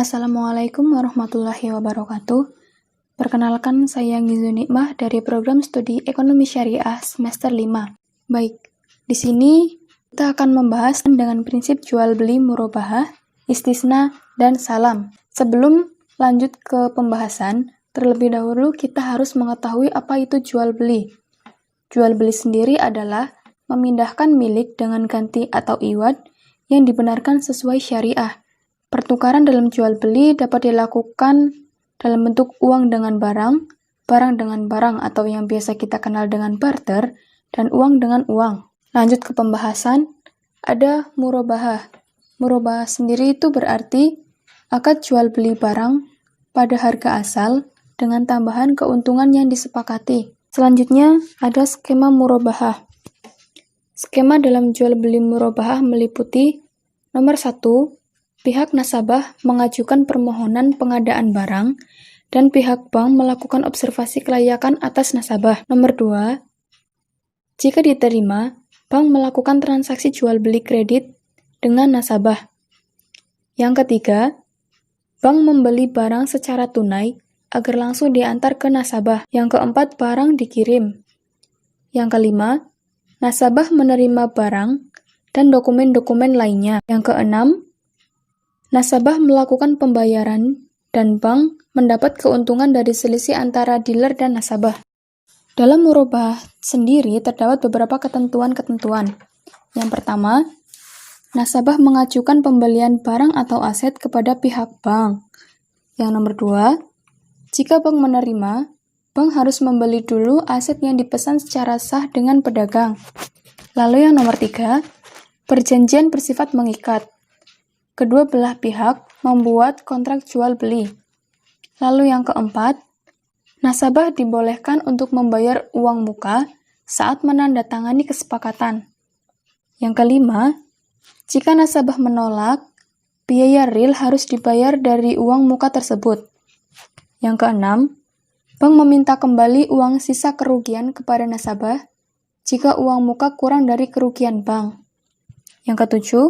Assalamualaikum warahmatullahi wabarakatuh. Perkenalkan, saya Gizu Nikmah dari program studi Ekonomi Syariah semester 5. Baik, di sini kita akan membahas dengan prinsip jual beli murabahah, istisna, dan salam. Sebelum lanjut ke pembahasan, terlebih dahulu kita harus mengetahui apa itu jual beli. Jual beli sendiri adalah memindahkan milik dengan ganti atau iwad yang dibenarkan sesuai syariah. Pertukaran dalam jual beli dapat dilakukan dalam bentuk uang dengan barang, barang dengan barang atau yang biasa kita kenal dengan barter, dan uang dengan uang. Lanjut ke pembahasan, ada murabahah. Murabahah sendiri itu berarti akad jual beli barang pada harga asal dengan tambahan keuntungan yang disepakati. Selanjutnya ada skema murabahah. Skema dalam jual beli murabahah meliputi nomor 1, pihak nasabah mengajukan permohonan pengadaan barang dan pihak bank melakukan observasi kelayakan atas nasabah. Nomor 2, jika diterima, bank melakukan transaksi jual beli kredit dengan nasabah. Yang ketiga, bank membeli barang secara tunai agar langsung diantar ke nasabah. Yang keempat, barang dikirim. Yang kelima, nasabah menerima barang dan dokumen-dokumen lainnya. Yang keenam, nasabah melakukan pembayaran dan bank mendapat keuntungan dari selisih antara dealer dan nasabah. Dalam murabahah sendiri terdapat beberapa ketentuan-ketentuan. Yang pertama, nasabah mengajukan pembelian barang atau aset kepada pihak bank. Yang nomor 2, jika bank menerima, bank harus membeli dulu aset yang dipesan secara sah dengan pedagang. Lalu yang nomor 3, perjanjian bersifat mengikat. Kedua belah pihak membuat kontrak jual beli. Lalu yang keempat, nasabah dibolehkan untuk membayar uang muka saat menandatangani kesepakatan. Yang kelima, jika nasabah menolak, biaya real harus dibayar dari uang muka tersebut. Yang keenam, bank meminta kembali uang sisa kerugian kepada nasabah jika uang muka kurang dari kerugian bank. Yang ketujuh,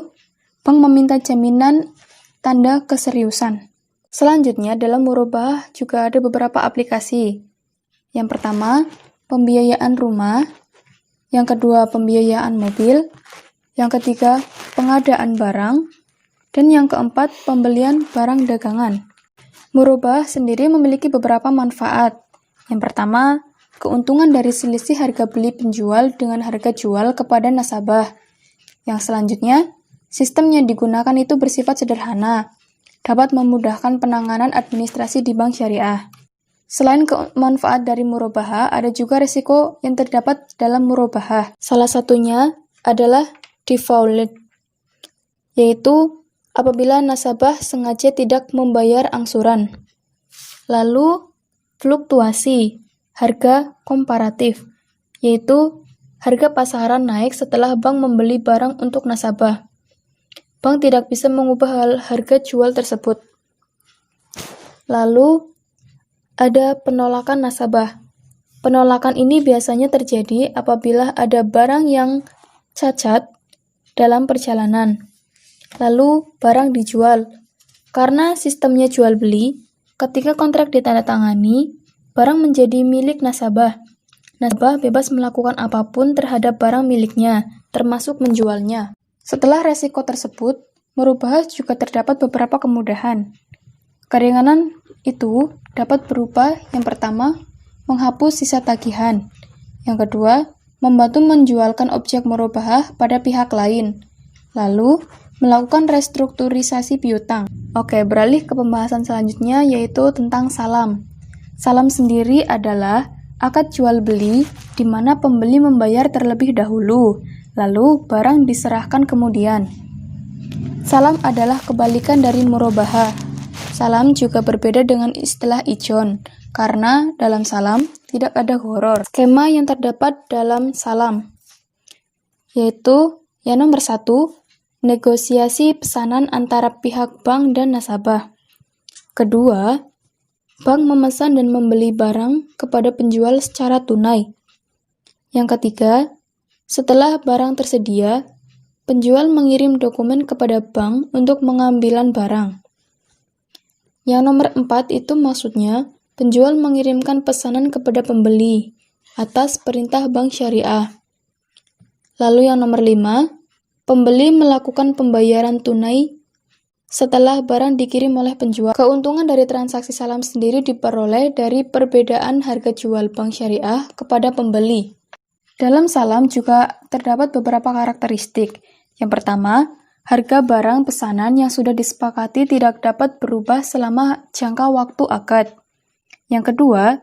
bank meminta jaminan tanda keseriusan. Selanjutnya, dalam murabahah juga ada beberapa aplikasi. Yang pertama, pembiayaan rumah. Yang kedua, pembiayaan mobil. Yang ketiga, pengadaan barang. Dan yang keempat, pembelian barang dagangan. Murabahah sendiri memiliki beberapa manfaat. Yang pertama, keuntungan dari selisih harga beli penjual dengan harga jual kepada nasabah. Yang selanjutnya, sistem yang digunakan itu bersifat sederhana, dapat memudahkan penanganan administrasi di bank syariah. Selain manfaat dari murabahah, ada juga risiko yang terdapat dalam murabahah. Salah satunya adalah default, yaitu apabila nasabah sengaja tidak membayar angsuran. Lalu, fluktuasi harga komparatif, yaitu harga pasaran naik setelah bank membeli barang untuk nasabah. Bank tidak bisa mengubah harga jual tersebut. Lalu, ada penolakan nasabah. Penolakan ini biasanya terjadi apabila ada barang yang cacat dalam perjalanan. Lalu, barang dijual. Karena sistemnya jual beli, ketika kontrak ditandatangani, barang menjadi milik nasabah. Nasabah bebas melakukan apapun terhadap barang miliknya, termasuk menjualnya. Setelah resiko tersebut, murabahah juga terdapat beberapa kemudahan. Keringanan itu dapat berupa yang pertama, menghapus sisa tagihan. Yang kedua, membantu menjualkan objek murabahah pada pihak lain. Lalu, melakukan restrukturisasi piutang. Oke, beralih ke pembahasan selanjutnya yaitu tentang salam. Salam sendiri adalah akad jual beli di mana pembeli membayar terlebih dahulu, lalu barang diserahkan kemudian. Salam adalah kebalikan dari murabahah. Salam juga berbeda dengan istilah ijon, karena dalam salam tidak ada gharar. Skema yang terdapat dalam salam yaitu yang nomor 1, negosiasi pesanan antara pihak bank dan nasabah. Kedua, bank memesan dan membeli barang kepada penjual secara tunai. Yang ketiga, setelah barang tersedia, penjual mengirim dokumen kepada bank untuk pengambilan barang. Yang nomor 4 itu maksudnya penjual mengirimkan pesanan kepada pembeli atas perintah bank syariah. Lalu yang nomor 5, pembeli melakukan pembayaran tunai setelah barang dikirim oleh penjual. Keuntungan dari transaksi salam sendiri diperoleh dari perbedaan harga jual bank syariah kepada pembeli. Dalam salam juga terdapat beberapa karakteristik. Yang pertama, harga barang pesanan yang sudah disepakati tidak dapat berubah selama jangka waktu akad. Yang kedua,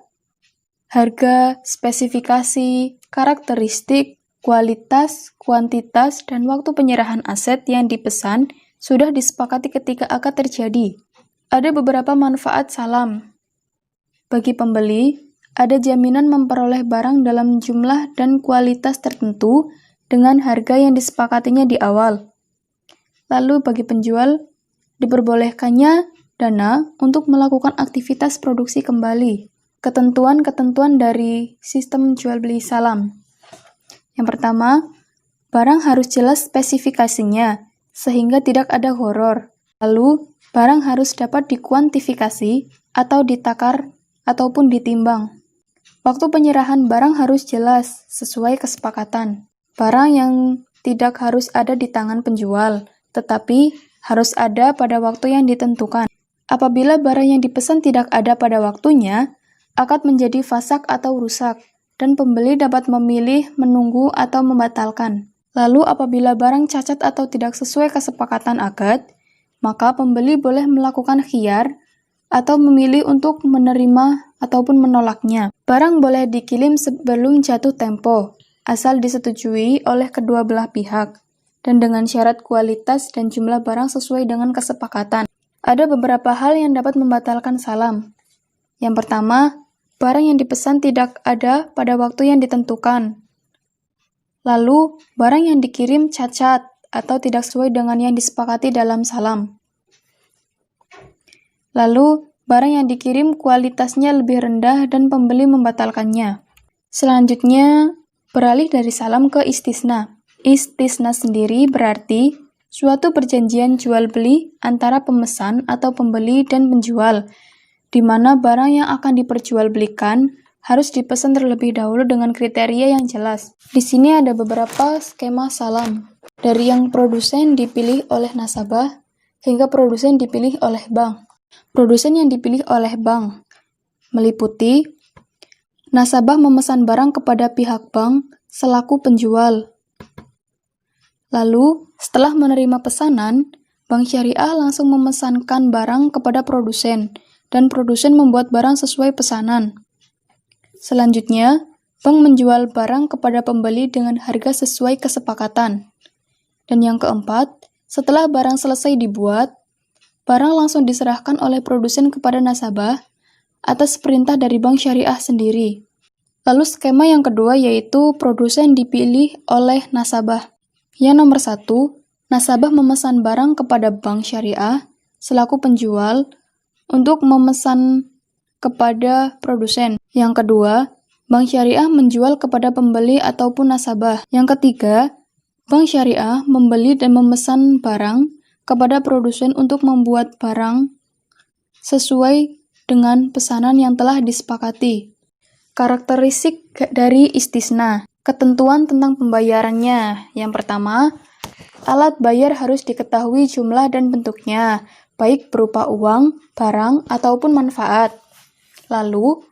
harga, spesifikasi, karakteristik, kualitas, kuantitas, dan waktu penyerahan aset yang dipesan sudah disepakati ketika akad terjadi. Ada beberapa manfaat salam. Bagi pembeli, ada jaminan memperoleh barang dalam jumlah dan kualitas tertentu dengan harga yang disepakatinya di awal. Lalu bagi penjual, diperbolehkannya dana untuk melakukan aktivitas produksi kembali. Ketentuan-ketentuan dari sistem jual beli salam. Yang pertama, barang harus jelas spesifikasinya, sehingga tidak ada horor. Lalu, barang harus dapat dikuantifikasi atau ditakar ataupun ditimbang. Waktu penyerahan barang harus jelas, sesuai kesepakatan. Barang yang tidak harus ada di tangan penjual, tetapi harus ada pada waktu yang ditentukan. Apabila barang yang dipesan tidak ada pada waktunya, akad menjadi fasak atau rusak, dan pembeli dapat memilih menunggu atau membatalkan. Lalu apabila barang cacat atau tidak sesuai kesepakatan akad, maka pembeli boleh melakukan khiyar atau memilih untuk menerima ataupun menolaknya. Barang boleh dikirim sebelum jatuh tempo, asal disetujui oleh kedua belah pihak, dan dengan syarat kualitas dan jumlah barang sesuai dengan kesepakatan. Ada beberapa hal yang dapat membatalkan salam. Yang pertama, barang yang dipesan tidak ada pada waktu yang ditentukan. Lalu, barang yang dikirim cacat atau tidak sesuai dengan yang disepakati dalam salam. Lalu, barang yang dikirim kualitasnya lebih rendah dan pembeli membatalkannya. Selanjutnya, beralih dari salam ke istisna. Istisna sendiri berarti suatu perjanjian jual-beli antara pemesan atau pembeli dan penjual, di mana barang yang akan diperjualbelikan harus dipesan terlebih dahulu dengan kriteria yang jelas. Di sini ada beberapa skema salam, dari yang produsen dipilih oleh nasabah hingga produsen dipilih oleh bank. Produsen yang dipilih oleh bank meliputi nasabah memesan barang kepada pihak bank selaku penjual. Lalu, setelah menerima pesanan, bank syariah langsung memesankan barang kepada produsen, dan produsen membuat barang sesuai pesanan. Selanjutnya, bank menjual barang kepada pembeli dengan harga sesuai kesepakatan. Dan yang keempat, setelah barang selesai dibuat, barang langsung diserahkan oleh produsen kepada nasabah atas perintah dari bank syariah sendiri. Lalu skema yang kedua yaitu produsen dipilih oleh nasabah. Yang nomor 1, nasabah memesan barang kepada bank syariah selaku penjual untuk memesan kepada produsen. Yang kedua, bank syariah menjual kepada pembeli ataupun nasabah. Yang ketiga, bank syariah membeli dan memesan barang kepada produsen untuk membuat barang sesuai dengan pesanan yang telah disepakati. Karakteristik dari istisna. Ketentuan tentang pembayarannya. Yang pertama, alat bayar harus diketahui jumlah dan bentuknya, baik berupa uang, barang, ataupun manfaat. Lalu,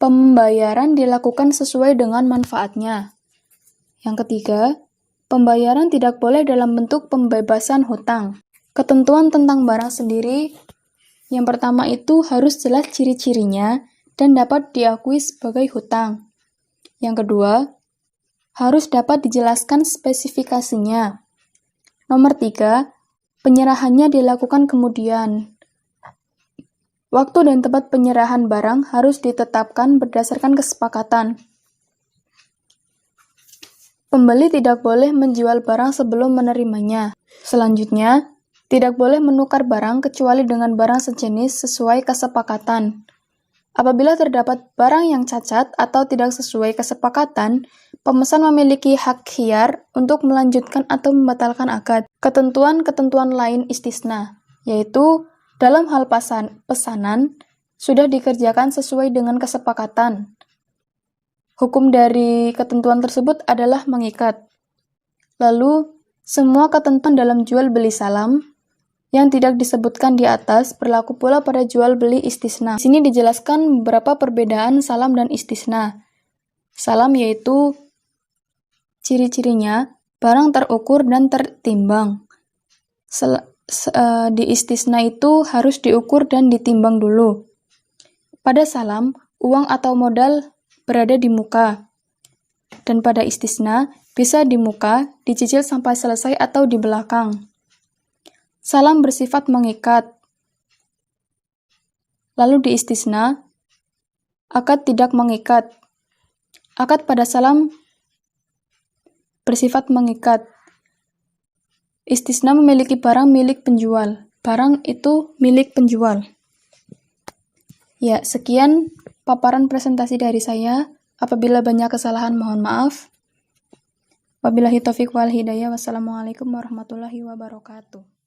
pembayaran dilakukan sesuai dengan manfaatnya. Yang ketiga, pembayaran tidak boleh dalam bentuk pembebasan hutang. Ketentuan tentang barang sendiri, yang pertama itu harus jelas ciri-cirinya dan dapat diakui sebagai hutang. Yang kedua, harus dapat dijelaskan spesifikasinya. Nomor 3, penyerahannya dilakukan kemudian. Waktu dan tempat penyerahan barang harus ditetapkan berdasarkan kesepakatan. Pembeli tidak boleh menjual barang sebelum menerimanya. Selanjutnya, tidak boleh menukar barang kecuali dengan barang sejenis sesuai kesepakatan. Apabila terdapat barang yang cacat atau tidak sesuai kesepakatan, pemesan memiliki hak khiyar untuk melanjutkan atau membatalkan akad. Ketentuan-ketentuan lain istisna, yaitu Dalam hal pesanan, sudah dikerjakan sesuai dengan kesepakatan. Hukum dari ketentuan tersebut adalah mengikat. Lalu, semua ketentuan dalam jual beli salam yang tidak disebutkan di atas berlaku pula pada jual beli istisna. Di sini dijelaskan beberapa perbedaan salam dan istisna. Salam yaitu ciri-cirinya barang terukur dan tertimbang. Di istisna itu harus diukur dan ditimbang dulu. Pada salam, uang atau modal berada di muka. Dan pada istisna, bisa di muka, dicicil sampai selesai atau di belakang. Salam bersifat mengikat. Lalu di istisna, akad tidak mengikat. Akad pada salam bersifat mengikat. Istisna memiliki barang milik penjual. Barang itu milik penjual. Ya, sekian paparan presentasi dari saya. Apabila banyak kesalahan, mohon maaf. Wabillahi taufiq wal hidayah. Wassalamualaikum warahmatullahi wabarakatuh.